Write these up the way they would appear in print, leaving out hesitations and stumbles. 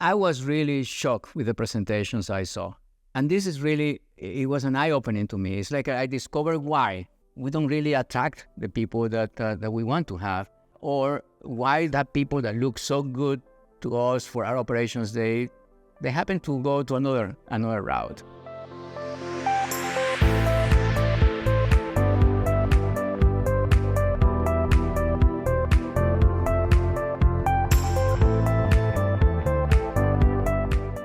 I was really shocked with the presentations I saw. And this is really, it was an eye-opening to me. It's like I discovered why we don't really attract the people that we want to have, or why that people that look so good to us for our operations, they happen to go to another route.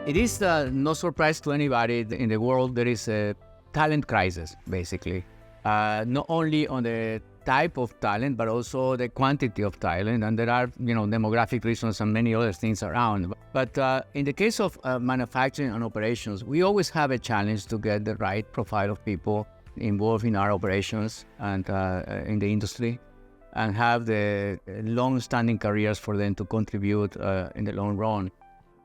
It is no surprise to anybody in the world there is a talent crisis, basically. Not only on the type of talent, but also the quantity of talent. And there are, demographic reasons and many other things around. But in the case of manufacturing and operations, we always have a challenge to get the right profile of people involved in our operations and in the industry, and have the long-standing careers for them to contribute in the long run.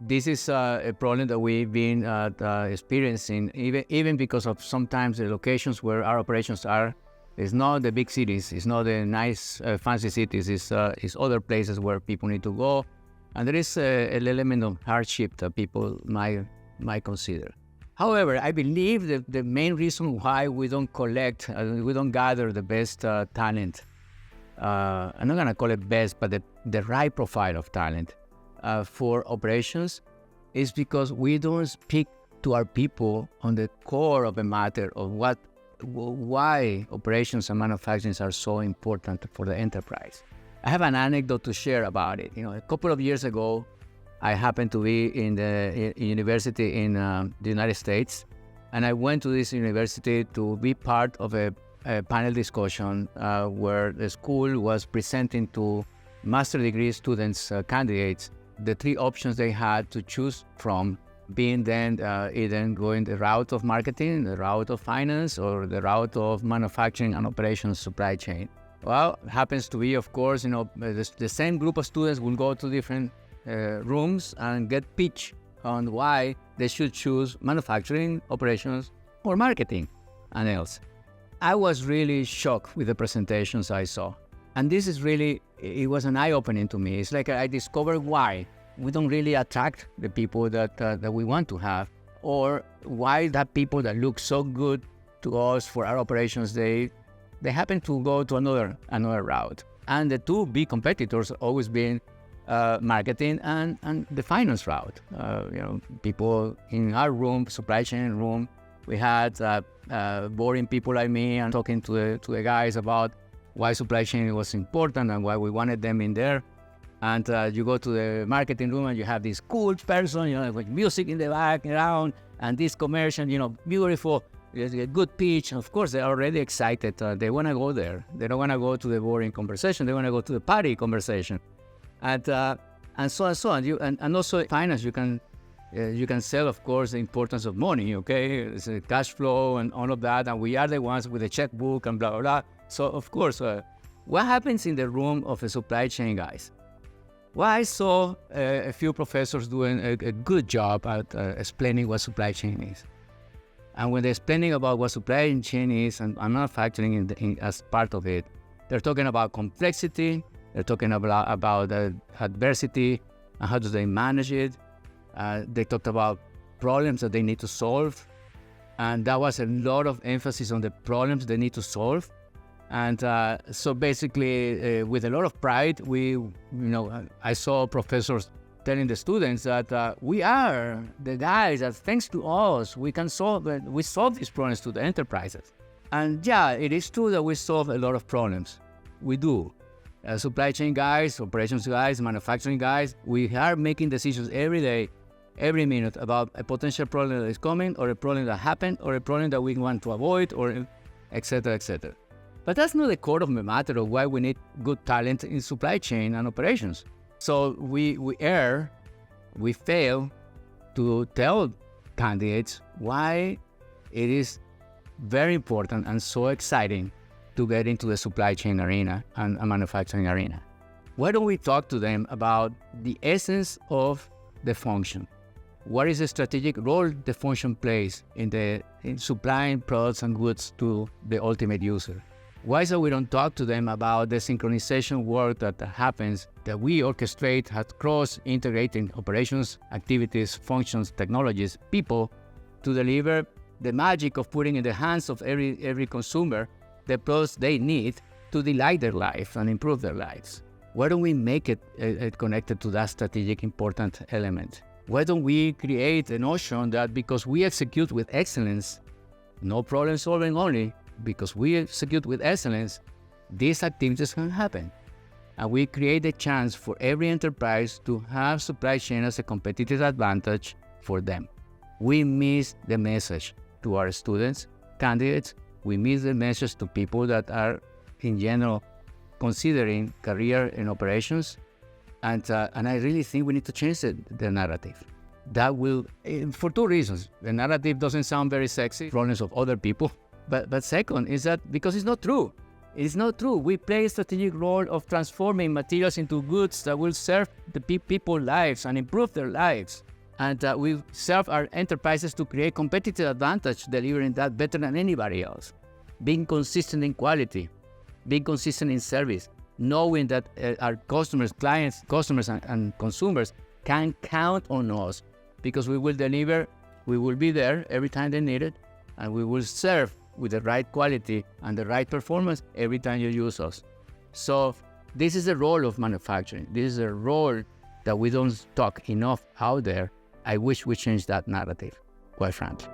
This is a problem that we've been experiencing, even because of sometimes the locations where our operations are. It's not the big cities, it's not the nice fancy cities, it's other places where people need to go. And there is an element of hardship that people might consider. However, I believe that the main reason why we don't collect, we don't gather the best talent, I'm not going to call it best, but the right profile of talent, for operations, is because we don't speak to our people on the core of the matter of why operations and manufacturing are so important for the enterprise. I have an anecdote to share about it. A couple of years ago, I happened to be in the university in the United States, and I went to this university to be part of a panel discussion where the school was presenting to master degree students, candidates, the three options they had to choose from, being then either going the route of marketing, the route of finance, or the route of manufacturing and operations supply chain. Well, it happens to be, of course, the same group of students will go to different rooms and get pitched on why they should choose manufacturing, operations, or marketing and else. I was really shocked with the presentations I saw. And this is really, it was an eye-opening to me. It's like I discovered why we don't really attract the people that we want to have, or why that people that look so good to us for our operations, they happen to go to another route. And the two big competitors always been marketing and the finance route. People in our room, supply chain room, we had boring people like me and talking to the guys about why supply chain was important and why we wanted them in there. And you go to the marketing room and you have this cool person, with music in the background and this commercial, beautiful, a good pitch. Of course, they're already excited. They want to go there. They don't want to go to the boring conversation. They want to go to the party conversation. And so on. And also finance, you can sell, of course, the importance of money, okay? It's a cash flow and all of that. And we are the ones with the checkbook and blah, blah, blah. So, of course, what happens in the room of a supply chain guys? Well, I saw a few professors doing a good job at explaining what supply chain is. And when they're explaining about what supply chain is and manufacturing as part of it, they're talking about complexity, they're talking about adversity and how do they manage it. They talked about problems that they need to solve. And that was a lot of emphasis on the problems they need to solve. And so basically, with a lot of pride, I saw professors telling the students that we are the guys that, thanks to us, we solve these problems to the enterprises. And yeah, it is true that we solve a lot of problems. We do. Supply chain guys, operations guys, manufacturing guys, we are making decisions every day, every minute about a potential problem that is coming, or a problem that happened, or a problem that we want to avoid, or etc., etc. But that's not the core of the matter of why we need good talent in supply chain and operations. So we fail to tell candidates why it is very important and so exciting to get into the supply chain arena and manufacturing arena. Why don't we talk to them about the essence of the function? What is the strategic role the function plays in supplying products and goods to the ultimate user? Why is it we don't talk to them about the synchronization work that happens, that we orchestrate across integrating operations, activities, functions, technologies, people, to deliver the magic of putting in the hands of every consumer the products they need to delight their life and improve their lives? Why don't we make it connected to that strategic important element? Why don't we create a notion that because we execute with excellence, no problem solving only, because we execute with excellence, these activities can happen. And we create a chance for every enterprise to have supply chain as a competitive advantage for them. We miss the message to our students, candidates. We miss the message to people that are, in general, considering career in operations. And I really think we need to change the narrative. That will, for two reasons. The narrative doesn't sound very sexy, problems of other people. But second is that because it's not true. It's not true. We play a strategic role of transforming materials into goods that will serve the people's lives and improve their lives. And we serve our enterprises to create competitive advantage, delivering that better than anybody else. Being consistent in quality, being consistent in service, knowing that our customers, clients, customers and consumers can count on us because we will deliver, we will be there every time they need it, and we will serve with the right quality and the right performance every time you use us. So this is the role of manufacturing. This is a role that we don't talk enough out there. I wish we changed that narrative, quite frankly.